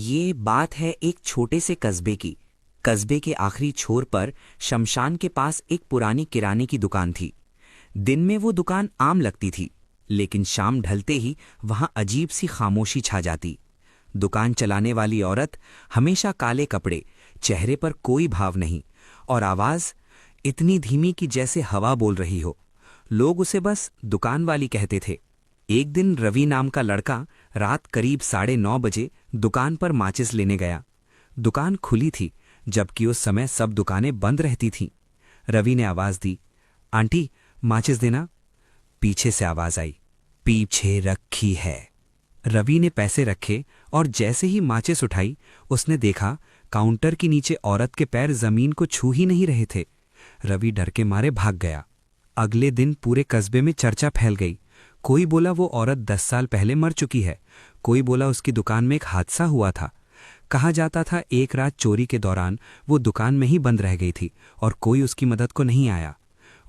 ये बात है एक छोटे से कस्बे की। कस्बे के आखिरी छोर पर शमशान के पास एक पुरानी किराने की दुकान थी। दिन में वो दुकान आम लगती थी, लेकिन शाम ढलते ही वहां अजीब सी खामोशी छा जाती। दुकान चलाने वाली औरत हमेशा काले कपड़े, चेहरे पर कोई भाव नहीं, और आवाज इतनी धीमी कि जैसे हवा बोल रही हो। लोग उसे बस दुकान वाली कहते थे। एक दिन रवि नाम का लड़का रात करीब 9:30 बजे दुकान पर माचिस लेने गया। दुकान खुली थी, जबकि उस समय सब दुकानें बंद रहती थीं। रवि ने आवाज दी, आंटी माचिस देना। पीछे से आवाज आई, पीछे रखी है। रवि ने पैसे रखे और जैसे ही माचिस उठाई, उसने देखा काउंटर के नीचे औरत के पैर जमीन को छू ही नहीं रहे थे। रवि डर के मारे भाग गया। अगले दिन पूरे कस्बे में चर्चा फैल गई। कोई बोला वो औरत 10 साल पहले मर चुकी है, कोई बोला उसकी दुकान में एक हादसा हुआ था। कहा जाता था एक रात चोरी के दौरान वो दुकान में ही बंद रह गई थी और कोई उसकी मदद को नहीं आया।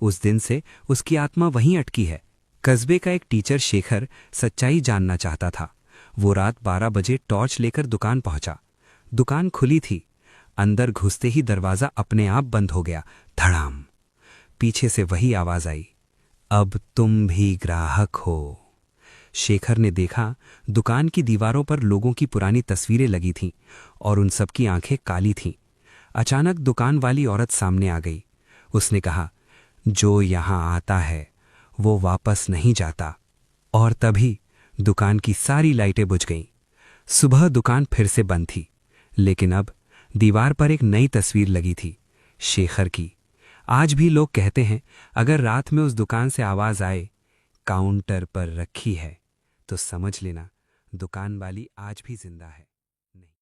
उस दिन से उसकी आत्मा वहीं अटकी है। कस्बे का एक टीचर शेखर सच्चाई जानना चाहता था। वो रात 12 बजे टॉर्च लेकर दुकान पहुंचा। दुकान खुली थी। अंदर घुसते ही दरवाजा अपने आप बंद हो गया, धड़ाम। पीछे से वही आवाज आई, अब तुम भी ग्राहक हो। शेखर ने देखा दुकान की दीवारों पर लोगों की पुरानी तस्वीरें लगी थीं और उन सबकी आंखें काली थीं। अचानक दुकान वाली औरत सामने आ गई। उसने कहा, जो यहां आता है वो वापस नहीं जाता। और तभी दुकान की सारी लाइटें बुझ गईं। सुबह दुकान फिर से बंद थी, लेकिन अब दीवार पर एक नई तस्वीर लगी थी, शेखर की। आज भी लोग कहते हैं, अगर रात में उस दुकान से आवाज आए, काउंटर पर रखी है, तो समझ लेना दुकान वाली आज भी जिंदा है।